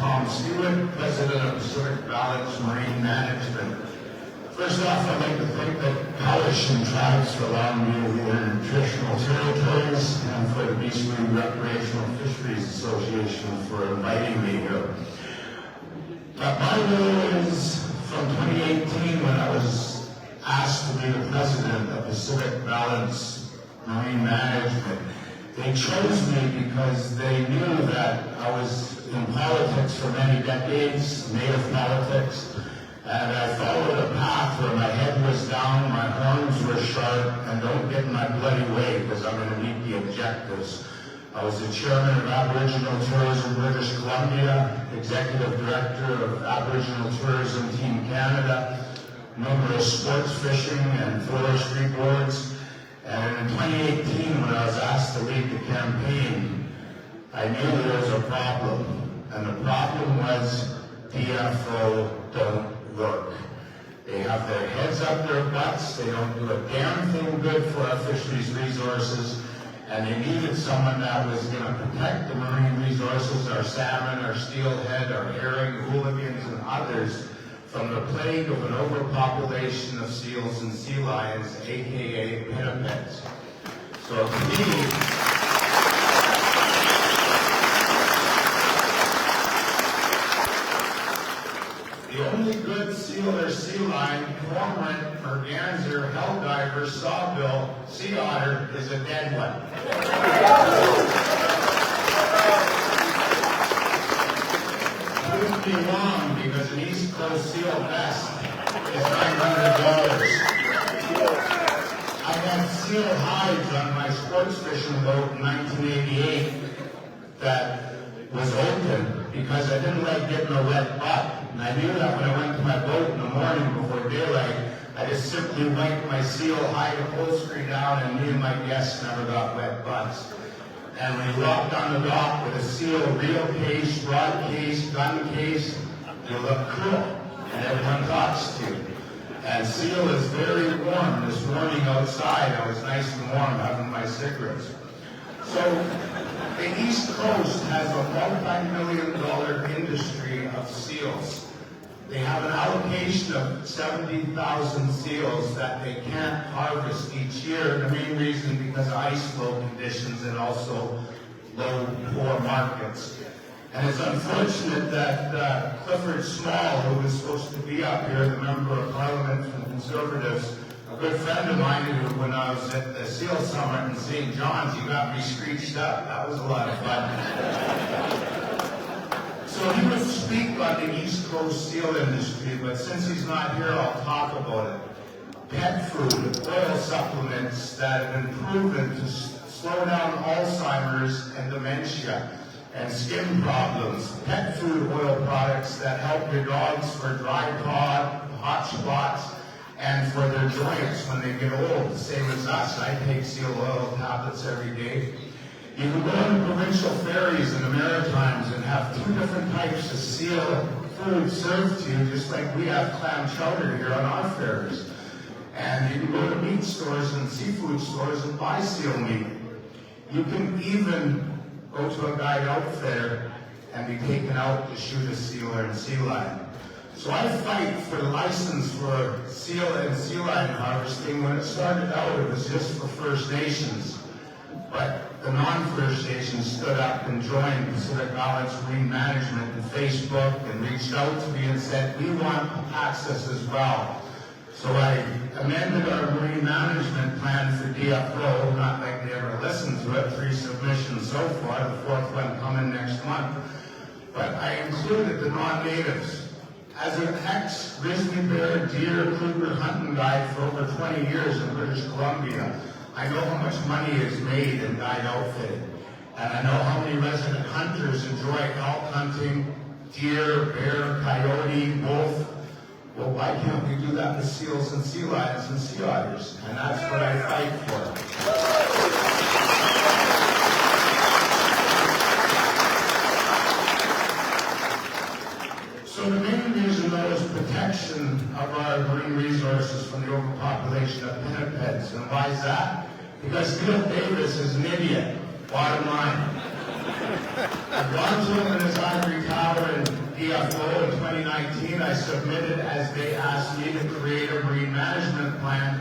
Tom Stewart, President of Pacific Balance Marine Management. First off, I'd like to thank the Powhatan tribes for allowing me to their nutritional territories and for the BC Recreational Fisheries Association for inviting me here. But my role is from 2018 when I was asked to be the president of Pacific Balance Marine Management. They chose me because they knew that I was in politics for many decades, native politics, and I followed a path where my head was down, my horns were sharp, and don't get in my bloody way because I'm going to meet the objectives. I was the chairman of Aboriginal Tourism British Columbia, executive director of Aboriginal Tourism Team Canada, numerous sports fishing and forestry boards. And in 2018, when I was asked to lead the campaign, I knew there was a problem. And the problem was DFO don't work. They have their heads up their butts. They don't do a damn thing good for our fisheries resources. And they needed someone that was going to protect the marine resources, our salmon, our steelhead, our herring, hooligans, and others from the plague of an overpopulation of seals and sea lions, aka pinnipeds. So to me, the only good seal or sea lion, cormorant, merganser, helldiver, sawbill, sea otter is a dead one. Prove me wrong, because an East Coast seal vest is $900. I had seal hides on my sports fishing boat in 1988 that was open because I didn't like getting a wet butt. And I knew that when I went to my boat in the morning before daylight, I just simply wiped my seal hide upholstery down and me and my guests never got wet butts. And when you walked on the dock with a seal reel case, rod case, gun case, you look cool. And everyone talks to you. And seal is very warm. This morning outside, I was nice and warm having my cigarettes. So the East Coast has a multi-million-dollar industry of seals. They have an allocation of 70,000 seals that they can't harvest each year. The main reason because of ice flow conditions and also low, poor markets. And it's unfortunate that Clifford Small, who was supposed to be up here, the member of Parliament from the Conservatives, a good friend of mine who, when I was at the SEAL Summit in St. John's, he got me screeched up. That was a lot of fun. So he would speak on the East Coast seal industry, but since he's not here, I'll talk about it. Pet food, oil supplements that have been proven to slow down Alzheimer's and dementia and skin problems. Pet food oil products that help your dogs for dry paw, hot spots, and for their joints when they get old, the same as us. I take seal oil tablets every day. You can go on provincial ferries in the Maritimes and have two different types of seal food served to you, just like we have clam chowder here on our ferries. And you can go to meat stores and seafood stores and buy seal meat. You can even go to a guide outfitter and be taken out to shoot a seal or a sea lion. So I fight for the license for seal and sea lion harvesting. When it started out, it was just for First Nations. But the non-First Nations stood up and joined Pacific Balance Marine Management and Facebook and reached out to me and said, we want access as well. So I amended our marine management plan for DFO, not like they ever listened to it, 3 submissions so far, the 4th one coming next month. But I included the non-natives. As an ex-grizzly bear, deer, cougar hunting guide for over 20 years in British Columbia, I know how much money is made in guide outfitting. And I know how many resident hunters enjoy elk hunting, deer, bear, coyote, wolf. Well, why can't we do that with seals and sea lions and sea otters? And that's what I fight for. So the main reason, though, is protection of our marine resources from the overpopulation of pinnipeds. And why is that? Because Neil Davis is an idiot, bottom line. I've gone to him in his ivory tower and 2019, I submitted, as they asked me, to create a marine management plan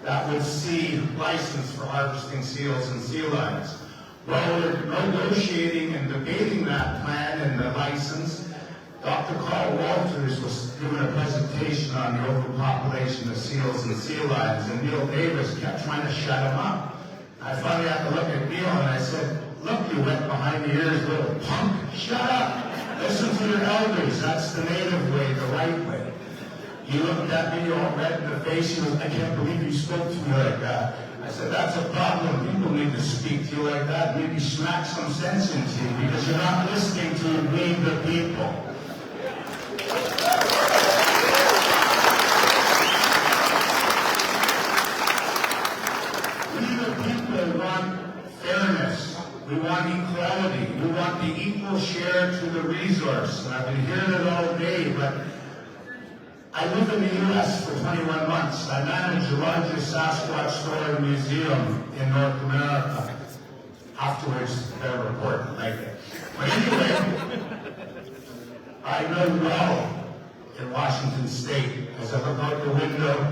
that would see license for harvesting seals and sea lions. While we're negotiating and debating that plan and the license, Dr. Carl Walters was giving a presentation on the overpopulation of seals and sea lions, and Neil Davis kept trying to shut him up. I finally had to look at Neil and I said, "Look, you went behind the ears, little punk. Shut up. Listen to your elders. That's the native way, the right way." He looked at me all red in the face. He goes, "I can't believe you spoke to me like that." I said, "That's a problem. People need to speak to you like that. Maybe smack some sense into you because you're not listening to we the people." We the people want fairness. We want equality. We want the equal share to the resource. And I've been hearing it all day, but I live in the U.S. for 21 months. I manage the largest Sasquatch store and museum in North America. Afterwards, they'll report like it. But anyway, I know well in Washington State, as I look out the window,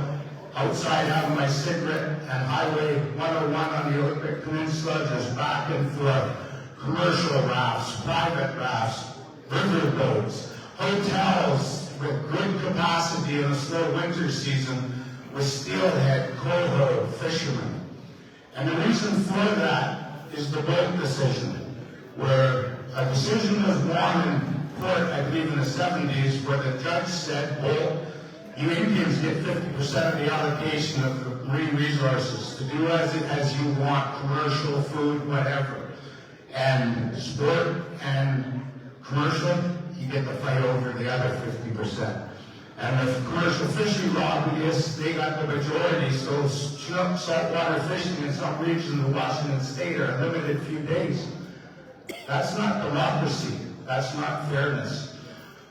outside having my cigarette, and Highway 101 on the Olympic Peninsula, just back and forth. Commercial rafts, private rafts, river boats, hotels with good capacity in the slow winter season with steelhead, coho, fishermen. And the reason for that is the boat decision, where a decision was won in court, I believe in the 70s, where the judge said, "Well, you Indians get 50% of the allocation of the marine resources to do as you want, commercial, food, whatever. And sport and commercial, you get to fight over the other 50%. And the commercial fishing lobbyists, they got the majority, so saltwater fishing in some regions of Washington State are a limited few days. That's not democracy. That's not fairness."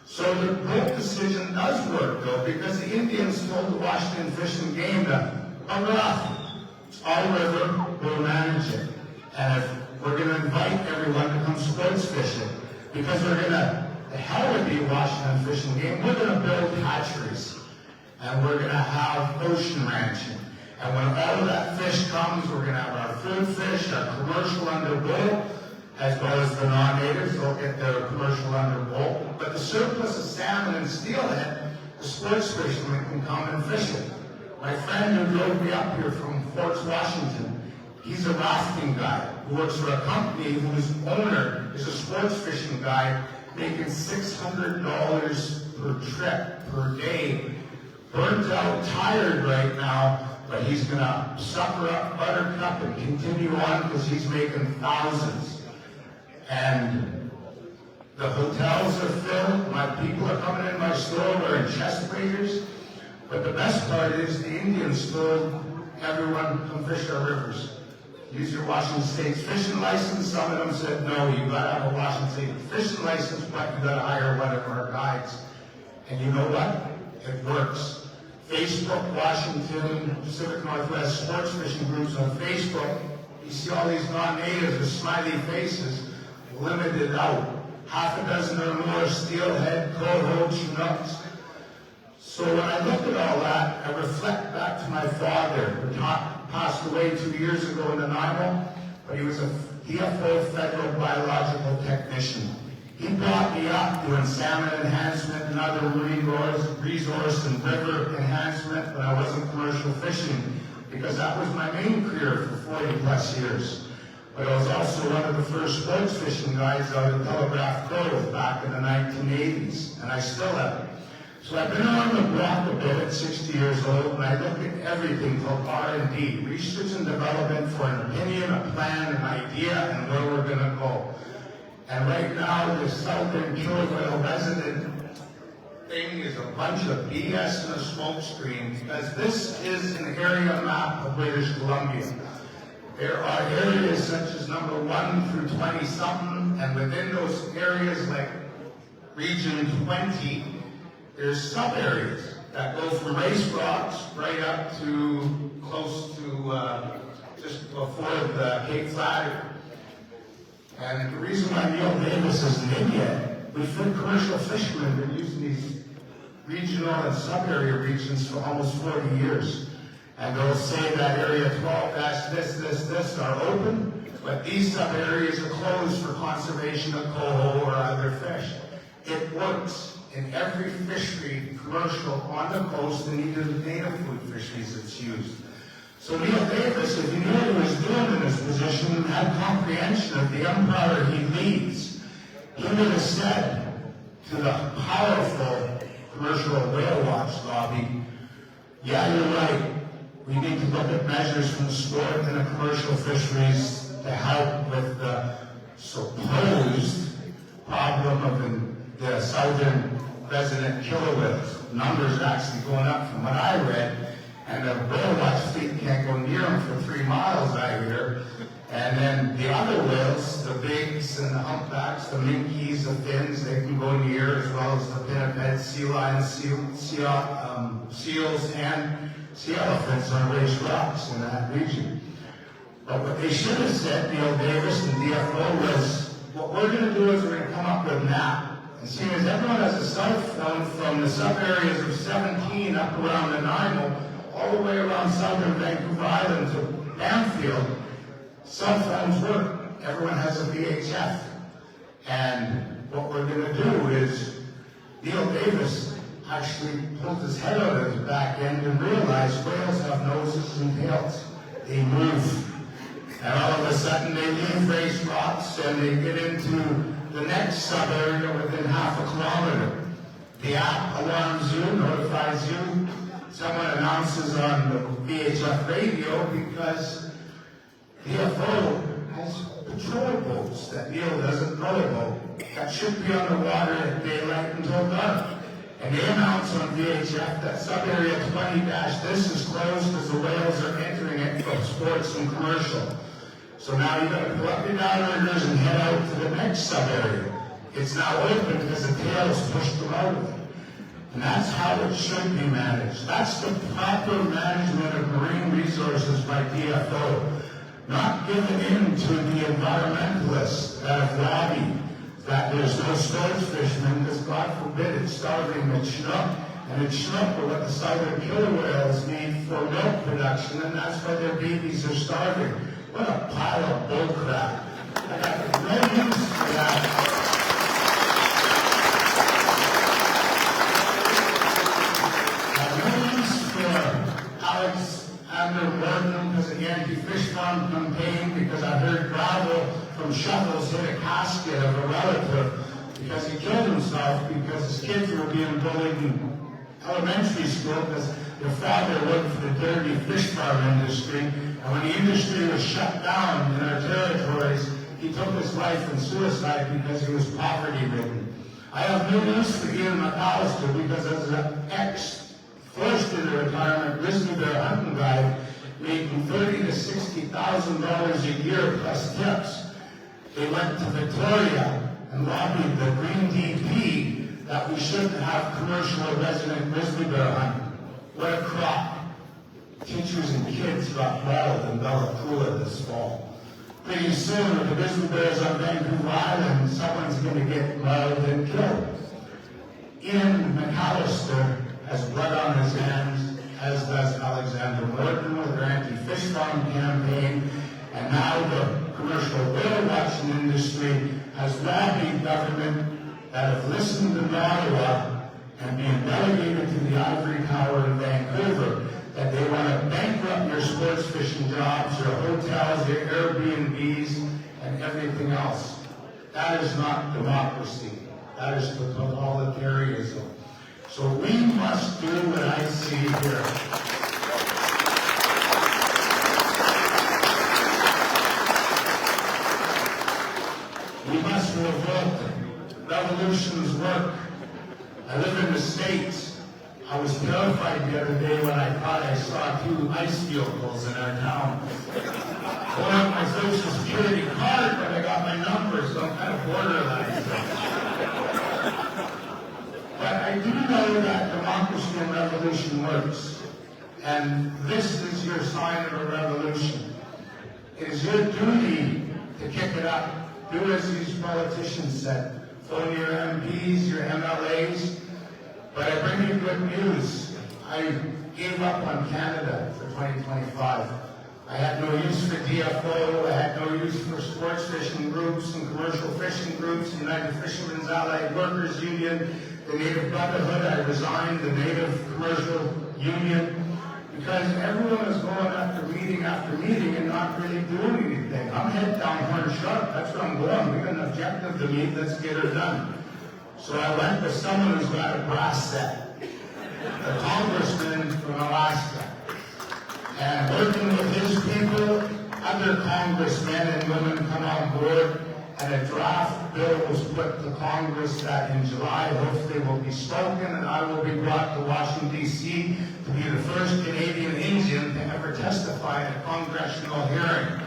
So the boat decision does work, though, because the Indians told the Washington Fish and Game to bugger off. It's all river, we'll manage it. And if we're going to invite everyone to come sports fishing, because we're going to, the hell with the Washington Fish and Game, we're going to build hatcheries, and we're going to have ocean ranching. And when all of that fish comes, we're going to have our food fish, our commercial underboat, as well as the non-natives, they'll get their commercial underboat. But the surplus of salmon and steelhead, the sports fishermen can come and fish it. My friend who drove me up here from Fort Washington, he's a rafting guy who works for a company whose owner is a sports fishing guy making $600 per trip, per day. Burnt out, tired right now, but he's going to sucker up Buttercup and continue on because he's making thousands. And the hotels are filled. My people are coming in my store wearing chest waders. But the best part is the Indians told everyone, "Come fish our rivers. Use your Washington State's fishing license." Some of them said, "No, you got to have a Washington State fishing license, but you got to hire one of our guides." And you know what? It works. Facebook, Washington, Pacific Northwest sports fishing groups on Facebook. You see all these non-natives with smiley faces, limited out. Half a dozen or more steelhead, coho, chinooks. So when I look at all that, I reflect back to my father, who passed away 2 years ago in Nanaimo, but he was a DFO federal biological technician. He brought me up doing salmon enhancement and other marine resource and river enhancement when I wasn't commercial fishing, because that was my main career for 40 plus years. But I was also one of the first sports fishing guys out of Telegraph Cove back in the 1980s, and I still am. So I've been around the block a bit at 60 years old, and I look at everything called R&D, research and development, for an opinion, a plan, an idea, and where we're going to go. And right now, the Southern Kilgoyle resident thing is a bunch of BS and a smoke screen, because this is an area map of British Columbia. There are areas such as number 1 through 20-something, and within those areas, like Region 20, there's sub-areas that go from Race Rocks right up to close to just before the Cape Flat. And the reason why Neil Davis is an idiot we've been commercial fishermen, been using these regional and sub-area regions for almost 40 years. And they'll say that area 12-this are open, but these sub-areas are closed for conservation of coho or other fish. It works in every fishery, commercial, on the coast, and even the native food fisheries it's used. So Neil Davis, if he knew what he was doing in this position and had comprehension of the empire he leads, he would have said to the powerful commercial whale watch lobby, yeah, you're right. We need to look at measures from the sport and the commercial fisheries to help with the supposed problem of the southern resident killer whales. Numbers are actually going up from what I read, and the whale watch fleet can't go near them for 3 miles, I hear. And then the other whales, the bigs and the humpbacks, the minkies, the fins, they can go near, as well as the pinnipeds, sea lions, seals, and sea elephants on raised rocks in that region. But what they should have said, Neil Davis and DFO, was what we're going to do is we're going to come up with a map. And seeing as everyone has a cell phone from the sub-areas of 17 up around Nanaimo, all the way around southern Vancouver Island to Banfield, cell phones work. Everyone has a VHF. And what we're going to do is Neil Davis actually pulled his head out of his back end and realized whales have noses and tails. They move. And all of a sudden they leave raised rocks and they get into the next sub-area within half a kilometer. The app alarms you, notifies you. Someone announces on the VHF radio because DFO has patrol boats that Neil doesn't know about that should be on the water at daylight until dark. And they announce on VHF that sub-area 20-this is closed because the whales are entering it for sports and commercial. So now you've got to pull up your downriggers and head out to the next sub-area. It's now open because the tails pushed them out of it. And that's how it should be managed. That's the proper management of marine resources by DFO. Not giving in to the environmentalists that have lobbied that there's no sports fishermen, because God forbid it's starving at Chinook, and at Chinook are what the southern killer whales need for milk production, and that's why their babies are starving. What a pile of bullcrap. I got no use for that. Because again, he fish farm campaign because I heard gravel from shovels hit a casket of a relative because he killed himself because his kids were being bullied in elementary school because their father worked for the dirty fish farm industry. And when the industry was shut down in our territories, he took his life in suicide because he was poverty-ridden. I have no use for Ian McAllister because as an forced into retirement grizzly bear hunting guide, making $30,000 to $60,000 a year plus tips. They went to Victoria and lobbied the Green DP that we shouldn't have commercial or resident grizzly bear hunting. What a crop. Teachers and kids got mauled in Bella Coola this fall. Pretty soon, with the grizzly bears on Vancouver Island, someone's going to get mauled and killed. Ian McAllister has blood on his hands, as does Alexander Morton with their anti-fish farm campaign, and now the commercial whale watching industry has lobbied government that have listened to Ottawa and being delegated to the ivory tower in Vancouver that they want to bankrupt your sports fishing jobs, your hotels, your Airbnbs, and everything else. That is not democracy. That is totalitarianism. So we must do what I see here. We must revolt. Revolutions work. I live in the States. I was terrified the other day when I thought I saw 2 ice vehicles in our town. I went my Social Security card, but I got my number, so I'm kind of borderline. But I do know that democracy and revolution works. And this is your sign of a revolution. It is your duty to kick it up. Do as these politicians said. phone your MPs, your MLAs, but I bring you good news. I gave up on Canada for 2025. I had no use for DFO, I had no use for sports fishing groups and commercial fishing groups, United Fishermen's Allied Workers Union, the Native Brotherhood. I resigned the Native Commercial Union because everyone is going after meeting and not really doing anything. I'm head down horn sharp, that's where I'm going. We got an objective to meet, let's get her done. So I went with someone who's got a brass set, a congressman from Alaska. And working with his people, other congressmen and women come on board, and a draft bill was put to Congress that in July hopefully will be spoken, and I will be brought to Washington, D.C. to be the first Canadian Indian to ever testify in a congressional hearing.